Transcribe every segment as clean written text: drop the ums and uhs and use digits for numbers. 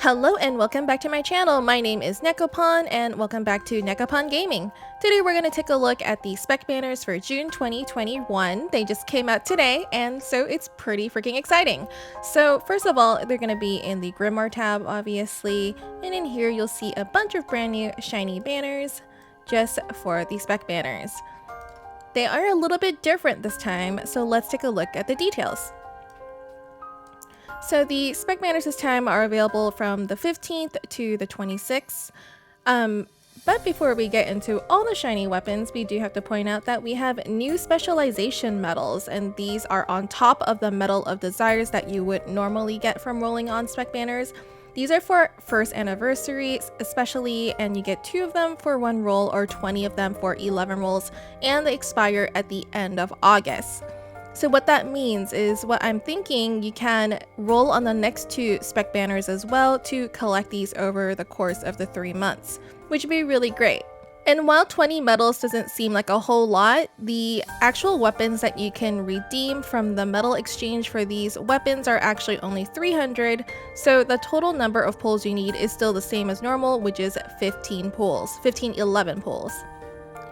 Hello and welcome back to my channel. My name is Nekopon and welcome back to Nekopon Gaming. Today we're going to take a look at the spec banners for June 2021. They just came out today and so it's pretty freaking exciting. So first of all, they're going to be in the Grimoire tab obviously, and in here you'll see a bunch of brand new shiny banners just for the spec banners. They are a little bit different this time, so let's take a look at the details. So the spec banners this time are available from the 15th to the 26th. But before we get into all the shiny weapons, we do have to point out that we have new specialization medals, and these are on top of the Medal of Desires that you would normally get from rolling on spec banners. These are for first anniversary especially, and you get 2 of them for 1 roll or 20 of them for 11 rolls, and they expire at the end of August. So what that means is what I'm thinking you can roll on the next 2 spec banners as well to collect these over the course of the 3 months, which would be really great. And while 20 medals doesn't seem like a whole lot, the actual weapons that you can redeem from the medal exchange for these weapons are actually only 300, so the total number of pulls you need is still the same as normal, which is 11 pulls.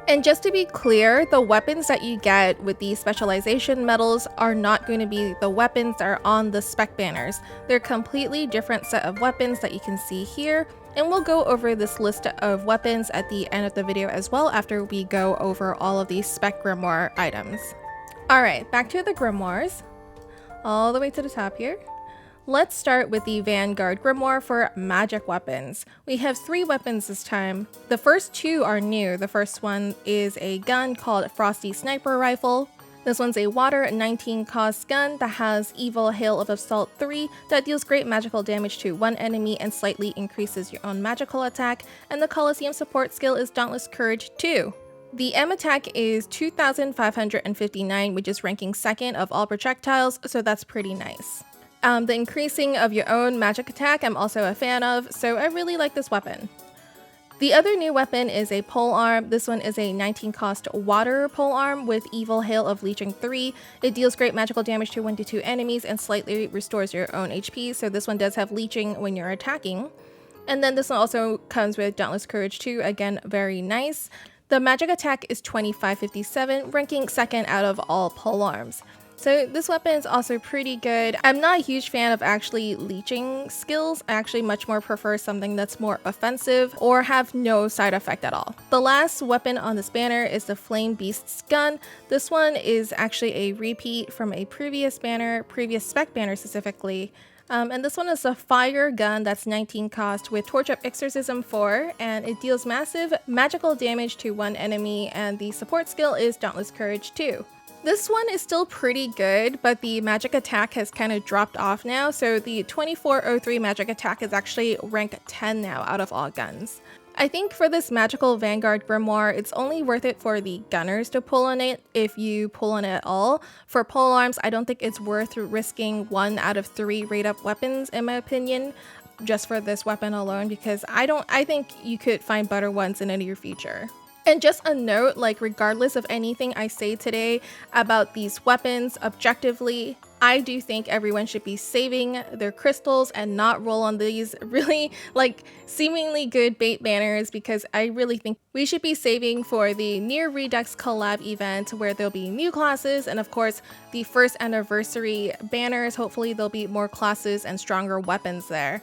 And just to be clear, the weapons that you get with these specialization medals are not going to be the weapons that are on the spec banners. They're a completely different set of weapons that you can see here, and we'll go over this list of weapons at the end of the video as well after we go over all of these spec grimoire items. Alright, back to the grimoires, all the way to the top here. Let's start with the Vanguard Grimoire for magic weapons. We have 3 weapons this time. The first 2 are new. The first one is a gun called Frosty Sniper Rifle. This one's a water 19 cost gun that has Evil Hail of Assault 3 that deals great magical damage to 1 enemy and slightly increases your own magical attack, and the Coliseum support skill is Dauntless Courage 2. The M attack is 2,559, which is ranking 2nd of all projectiles, so that's pretty nice. The increasing of your own magic attack I'm also a fan of, so I really like this weapon. The other new weapon is a polearm. This one is a 19 cost water polearm with Evil Hail of Leeching 3. It deals great magical damage to 1 to 2 enemies and slightly restores your own HP, so this one does have leeching when you're attacking. And then this one also comes with Dauntless Courage 2, again very nice. The magic attack is 2557, ranking 2nd out of all polearms. So this weapon is also pretty good. I'm not a huge fan of actually leeching skills. I actually much more prefer something that's more offensive or have no side effect at all. The last weapon on this banner is the Flame Beast's gun. This one is actually a repeat from a previous spec banner specifically. And this one is a fire gun that's 19 cost with Torch Up Exorcism 4, and it deals massive magical damage to 1 enemy, and the support skill is Dauntless Courage 2. This one is still pretty good, but the magic attack has kind of dropped off now, so the 2403 magic attack is actually rank 10 now out of all guns. I think for this magical Vanguard Grimoire, it's only worth it for the gunners to pull on it if you pull on it at all. For polearms, I don't think it's worth risking 1 out of 3 rate up weapons in my opinion, just for this weapon alone, because I think you could find better ones in the near future. And just a note, like regardless of anything I say today about these weapons, objectively, I do think everyone should be saving their crystals and not roll on these really like seemingly good bait banners, because I really think we should be saving for the Near Redux collab event where there'll be new classes, and of course the first anniversary banners. Hopefully there'll be more classes and stronger weapons there.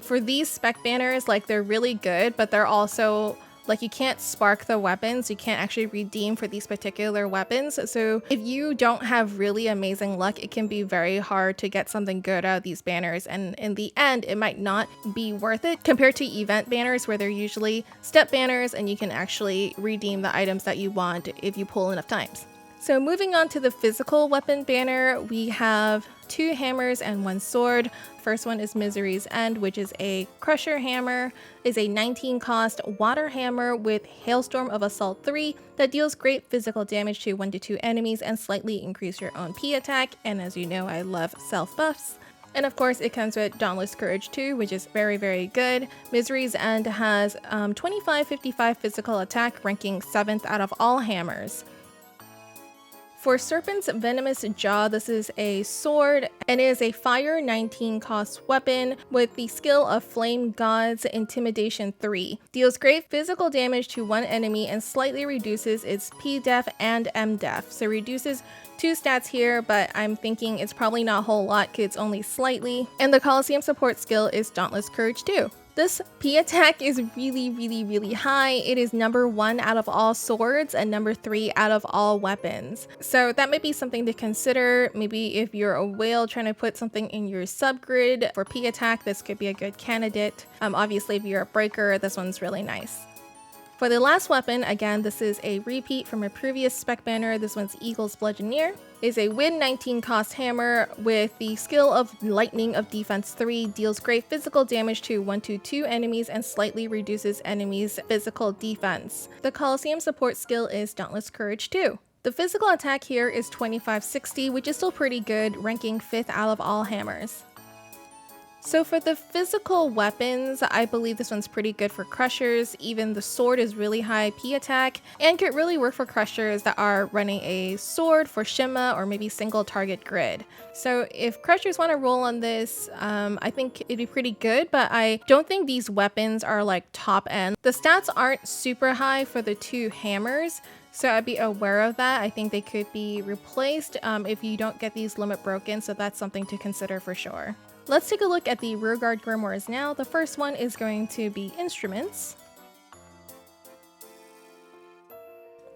For these spec banners, like they're really good, but they're also like you can't spark the weapons, you can't actually redeem for these particular weapons. So if you don't have really amazing luck, it can be very hard to get something good out of these banners. And in the end, it might not be worth it compared to event banners where they're usually step banners and you can actually redeem the items that you want if you pull enough times. So moving on to the physical weapon banner, we have 2 hammers and 1 sword. First one is Misery's End, which is a crusher hammer. Is a 19 cost water hammer with Hailstorm of Assault 3 that deals great physical damage to 1 to 2 enemies and slightly increase your own P attack. And as you know, I love self buffs. And of course it comes with Dauntless Courage 2, which is very good. Misery's End has 2555 physical attack, ranking 7th out of all hammers. For Serpent's Venomous Jaw, this is a sword and it is a fire 19 cost weapon with the skill of Flame God's Intimidation 3. Deals great physical damage to one enemy and slightly reduces its P-def and M-def. So reduces 2 stats here, but I'm thinking it's probably not a whole lot because it's only slightly. And the Coliseum support skill is Dauntless Courage 2. This P attack is really high. It is number 1 out of all swords and number 3 out of all weapons. So that might be something to consider. Maybe if you're a whale trying to put something in your subgrid for P attack, this could be a good candidate. Obviously, if you're a breaker, this one's really nice. For the last weapon, again, this is a repeat from a previous spec banner. This one's Eagle's Bludgeoneer. Is a win 19 cost hammer with the skill of Lightning of Defense 3, deals great physical damage to 1-2 enemies and slightly reduces enemies' physical defense. The Coliseum support skill is Dauntless Courage 2. The physical attack here is 2560, which is still pretty good, ranking 5th out of all hammers. So for the physical weapons, I believe this one's pretty good for crushers. Even the sword is really high P attack and could really work for crushers that are running a sword for shimma or maybe single target grid. So if crushers want to roll on this, I think it'd be pretty good, but I don't think these weapons are like top end. The stats aren't super high for the 2 hammers, so I'd be aware of that. I think they could be replaced if you don't get these limit broken, so that's something to consider for sure. Let's take a look at the Rearguard Grimoires now. The first one is going to be Instruments.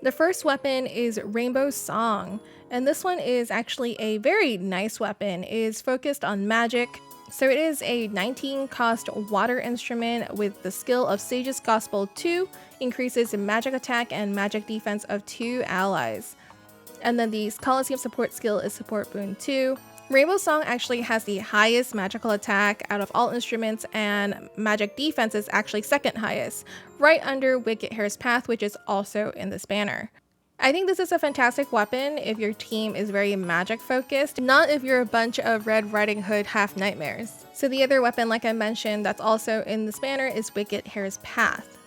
The first weapon is Rainbow Song, and this one is actually a very nice weapon. It is focused on magic. So it is a 19 cost water instrument with the skill of Sage's Gospel 2, increases magic attack and magic defense of 2 allies. And then the Coliseum support skill is Support Boon 2. Rainbow Song actually has the highest magical attack out of all instruments, and magic defense is actually second highest, right under Wicked Hare's Path, which is also in this banner. I think this is a fantastic weapon if your team is very magic focused, not if you're a bunch of Red Riding Hood half nightmares. So the other weapon, like I mentioned, that's also in this banner is Wicked Hare's Path.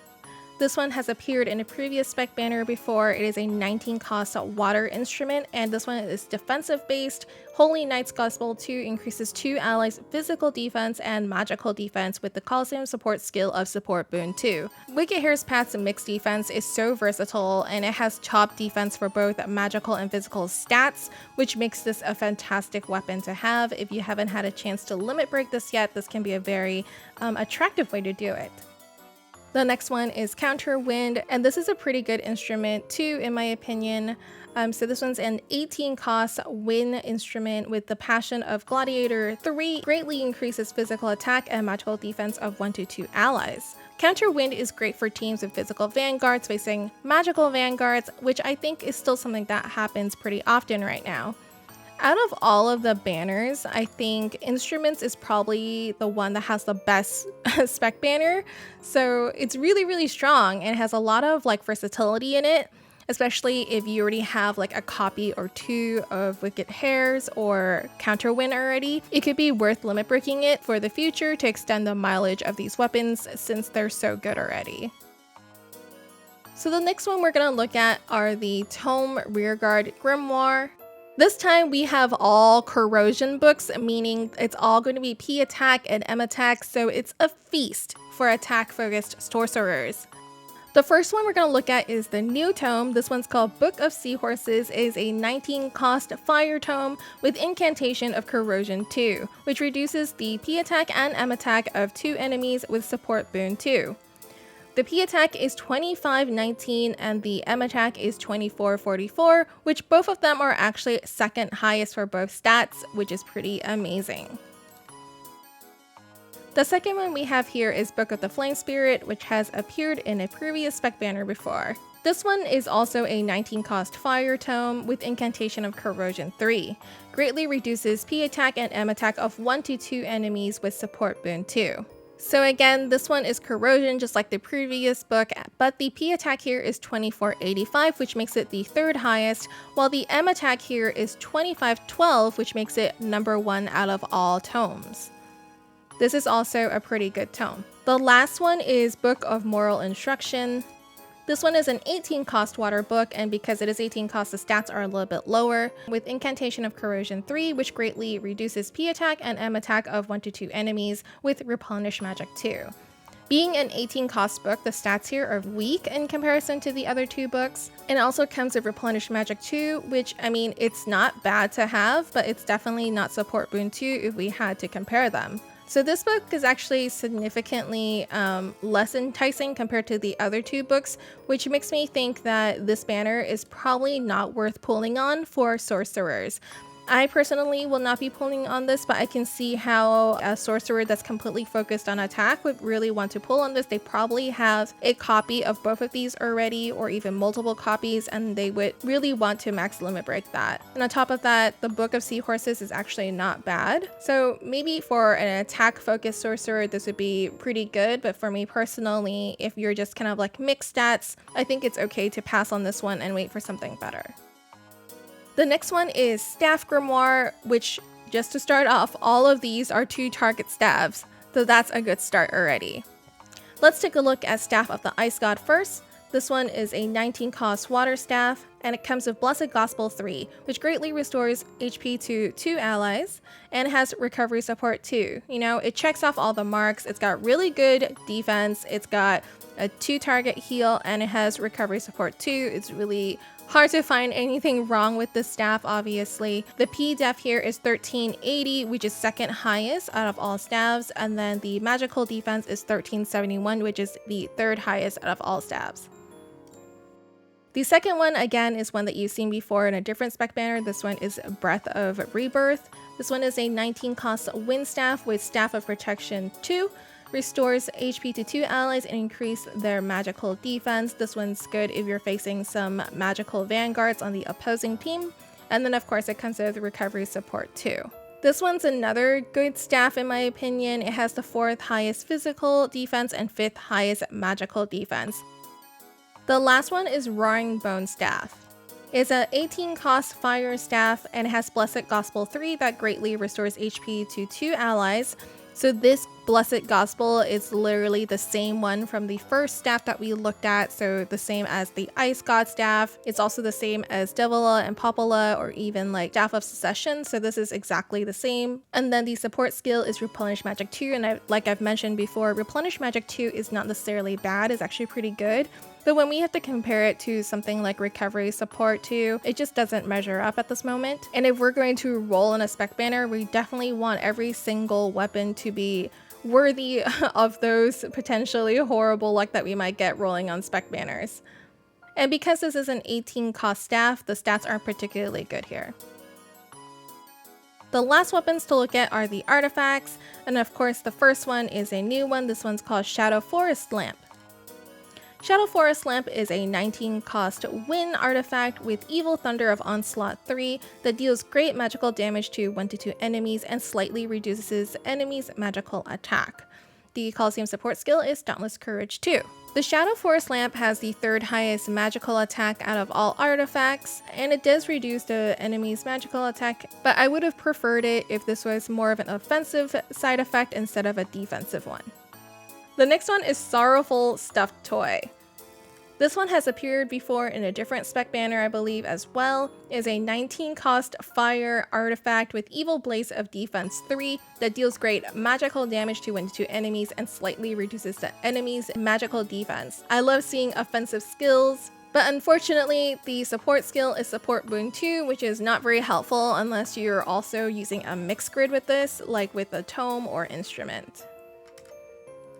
This one has appeared in a previous spec banner before. It is a 19 cost water instrument, and this one is defensive based. Holy Knight's Gospel 2 increases 2 allies' physical defense and magical defense with the Coliseum support skill of Support Boon 2. Wicked Hare's Path's mixed defense is so versatile, and it has top defense for both magical and physical stats, which makes this a fantastic weapon to have. If you haven't had a chance to limit break this yet, this can be a very attractive way to do it. The next one is Counter Wind, and this is a pretty good instrument too, in my opinion. So this one's an 18 cost wind instrument with the Passion of Gladiator 3, greatly increases physical attack and magical defense of 1-2 allies. Counter Wind is great for teams with physical vanguards facing magical vanguards, which I think is still something that happens pretty often right now. Out of all of the banners, I think Instruments is probably the one that has the best spec banner. So it's really strong and has a lot of like versatility in it, especially if you already have like a copy or 2 of Wicked Hares or Counter Wind already. It could be worth limit breaking it for the future to extend the mileage of these weapons since they're so good already. So the next one we're going to look at are the Tome Rearguard Grimoire. This time we have all corrosion books, meaning it's all going to be P attack and M attack, so it's a feast for attack focused sorcerers. The first one we're going to look at is the new tome. This one's called Book of Seahorses. It is a 19 cost fire tome with Incantation of Corrosion 2, which reduces the P attack and M attack of 2 enemies with Support Boon 2. The P attack is 2519 and the M attack is 2444, which both of them are actually second highest for both stats, which is pretty amazing. The second one we have here is Book of the Flame Spirit, which has appeared in a previous spec banner before. This one is also a 19 cost fire tome with Incantation of Corrosion 3. Greatly reduces P attack and M attack of 1-2 enemies with Support Boon 2. So again, this one is corrosion just like the previous book, but the P attack here is 2485, which makes it the third highest, while the M attack here is 2512, which makes it number 1 out of all tomes. This is also a pretty good tome. The last one is Book of Moral Instruction. This one is an 18 cost water book, and because it is 18 cost, the stats are a little bit lower, with Incantation of Corrosion 3, which greatly reduces P attack and M attack of 1 to 2 enemies, with Replenish Magic 2. Being an 18 cost book, the stats here are weak in comparison to the other two books. And it also comes with Replenish Magic 2, which, I mean, it's not bad to have, but it's definitely not support boon 2 if we had to compare them. So this book is actually significantly less enticing compared to the other two books, which makes me think that this banner is probably not worth pulling on for sorcerers. I personally will not be pulling on this, but I can see how a sorcerer that's completely focused on attack would really want to pull on this. They probably have a copy of both of these already, or even multiple copies, and they would really want to max limit break that. And on top of that, the Book of Seahorses is actually not bad. So maybe for an attack focused sorcerer, this would be pretty good. But for me personally, if you're just kind of like mixed stats, I think it's okay to pass on this one and wait for something better. The next one is Staff Grimoire, which, just to start off, all of these are 2 target staffs, so that's a good start already. Let's take a look at Staff of the Ice God first. This one is a 19 cost water staff, and it comes with Blessed Gospel 3, which greatly restores HP to 2 allies, and has recovery support too. You know, it checks off all the marks, it's got really good defense, it's got a 2 target heal, and it has recovery support too. It's really hard to find anything wrong with this staff, obviously. The P def here is 1380, which is second highest out of all staffs, and then the magical defense is 1371, which is the third highest out of all staffs. The second one, again, is one that you've seen before in a different spec banner. This one is Breath of Rebirth. This one is a 19 cost wind staff with Staff of Protection 2. Restores HP to 2 allies and increase their magical defense. This one's good if you're facing some magical vanguards on the opposing team. And then of course it comes with recovery support too. This one's another good staff in my opinion. It has the 4th highest physical defense and 5th highest magical defense. The last one is Roaring Bone Staff. It's an 18 cost fire staff and it has Blessed Gospel 3 that greatly restores HP to 2 allies. So this Blessed Gospel is literally the same one from the first staff that we looked at, so the same as the Ice God staff. It's also the same as Devila and Popala, or even like Staff of Secession, so this is exactly the same. And then the support skill is Replenish Magic 2, and like I've mentioned before, Replenish Magic 2 is not necessarily bad, it's actually pretty good. But when we have to compare it to something like Recovery Support 2, it just doesn't measure up at this moment. And if we're going to roll in a spec banner, we definitely want every single weapon to be worthy of those potentially horrible luck that we might get rolling on spec banners. And because this is an 18 cost staff, the stats aren't particularly good here. The last weapons to look at are the artifacts, and of course the first one is a new one. This one's called Shadow Forest Lamp. Shadow Forest Lamp is a 19 cost wind artifact with Evil Thunder of Onslaught 3 that deals great magical damage to 1 to 2 enemies and slightly reduces enemies' magical attack. The Coliseum support skill is Dauntless Courage 2. The Shadow Forest Lamp has the 3rd highest magical attack out of all artifacts, and it does reduce the enemy's magical attack, but I would have preferred it if this was more of an offensive side effect instead of a defensive one. The next one is Sorrowful Stuffed Toy. This one has appeared before in a different spec banner, I believe, as well. It is a 19 cost fire artifact with Evil Blaze of Defense 3 that deals great magical damage to 1 to 2 enemies and slightly reduces the enemy's magical defense. I love seeing offensive skills, but unfortunately the support skill is Support Boon 2, which is not very helpful unless you're also using a mixed grid with this, like with a tome or instrument.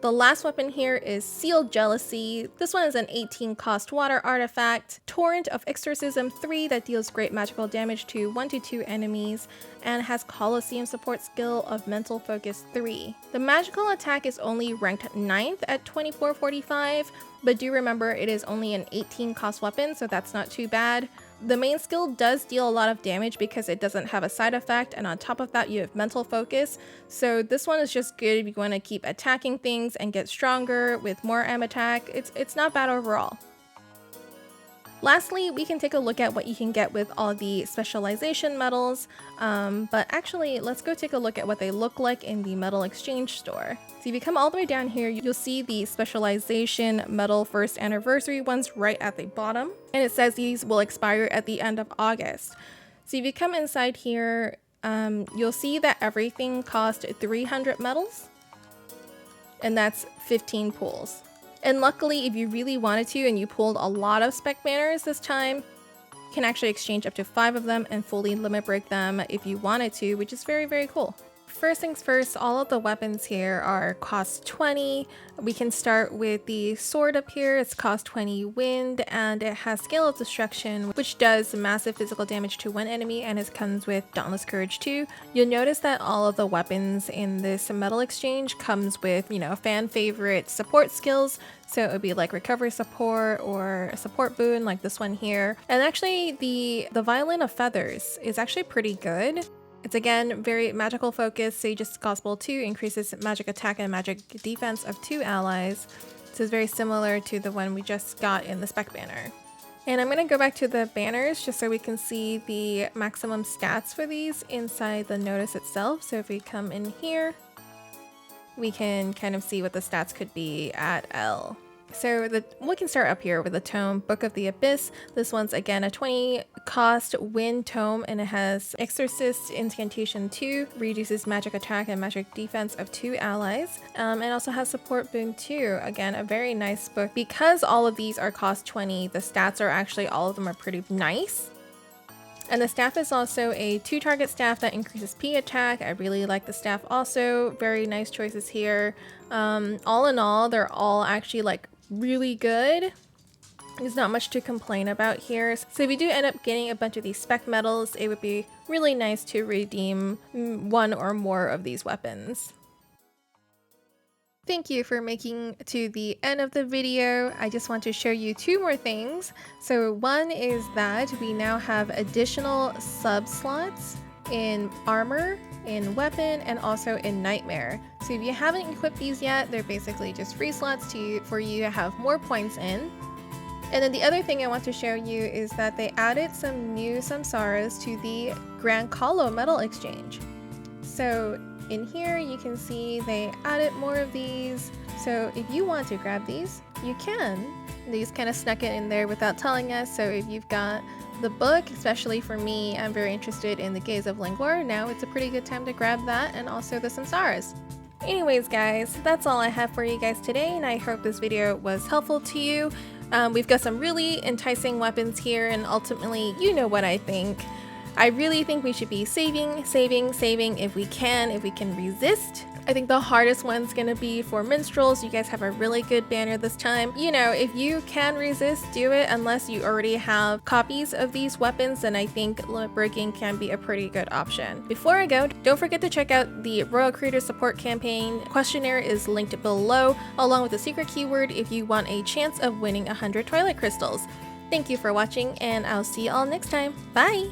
The last weapon here is Sealed Jealousy. This one is an 18 cost water artifact, Torrent of Exorcism 3 that deals great magical damage to 1 to 2 enemies, and has Coliseum support skill of Mental Focus 3. The magical attack is only ranked 9th at 2445, but do remember it is only an 18 cost weapon, so that's not too bad. The main skill does deal a lot of damage because it doesn't have a side effect, and on top of that you have Mental Focus, so this one is just good if you want to keep attacking things and get stronger with more M attack. It's not bad overall. Lastly, we can take a look at what you can get with all the specialization medals, but actually let's go take a look at what they look like in the medal exchange store. So if you come all the way down here, you'll see the specialization medal 1st anniversary ones right at the bottom, and it says these will expire at the end of August. So if you come inside here, you'll see that everything cost 300 medals, and that's 15 pulls. And luckily, if you really wanted to and you pulled a lot of spec banners this time, you can actually exchange up to 5 of them and fully limit break them if you wanted to, which is very, very cool. First things first, all of the weapons here are cost 20. We can start with the sword up here. It's cost 20 wind, and it has scale of destruction, which does massive physical damage to one enemy, and it comes with Dauntless Courage too. You'll notice that all of the weapons in this medal exchange comes with, you know, fan favorite support skills. So it would be like recovery support or a support boon like this one here. And actually the Violin of Feathers is actually pretty good. It's again very magical focused. Sage's Gospel 2 increases magic attack and magic defense of 2 allies. This is very similar to the one we just got in the spec banner. And I'm going to go back to the banners just so we can see the maximum stats for these inside the notice itself. So if we come in here, we can kind of see what the stats could be at L. So we can start up here with the tome, Book of the Abyss. This one's again a 20 cost wind tome, and it has Exorcist Incantation 2, reduces magic attack and magic defense of 2 allies, and also has Support Boon 2. Again, a very nice book. Because all of these are cost 20, the stats are actually, all of them are pretty nice. And the staff is also a 2-target staff that increases P attack. I really like the staff also. Very nice choices here. All in all, they're all actually like really good. There's not much to complain about here. So if you do end up getting a bunch of these spec medals, it would be really nice to redeem 1 or more of these weapons. Thank you for making to the end of the video. I just want to show you 2 more things. So one is that we now have additional sub slots in armor, in weapon, and also in nightmare. So if you haven't equipped these yet, they're basically just free slots for you to have more points in. And then the other thing I want to show you is that they added some new samsaras to the Grand Colo medal exchange. So in here you can see they added more of these. So if you want to grab these, you can. These kind of snuck it in there without telling us. So if you've got the book, especially for me, I'm very interested in the Gaze of Vanguard. Now it's a pretty good time to grab that, and also the samsaras. Anyways guys, that's all I have for you guys today, and I hope this video was helpful to you. We've got some really enticing weapons here, and ultimately, you know what I think. I really think we should be saving if we can resist. I think the hardest one's gonna be for minstrels. You guys have a really good banner this time. You know, if you can resist, do it, unless you already have copies of these weapons, then I think limit breaking can be a pretty good option. Before I go, don't forget to check out the Royal Creator Support Campaign. Questionnaire is linked below, along with the secret keyword if you want a chance of winning 100 Twilight crystals. Thank you for watching, and I'll see you all next time. Bye!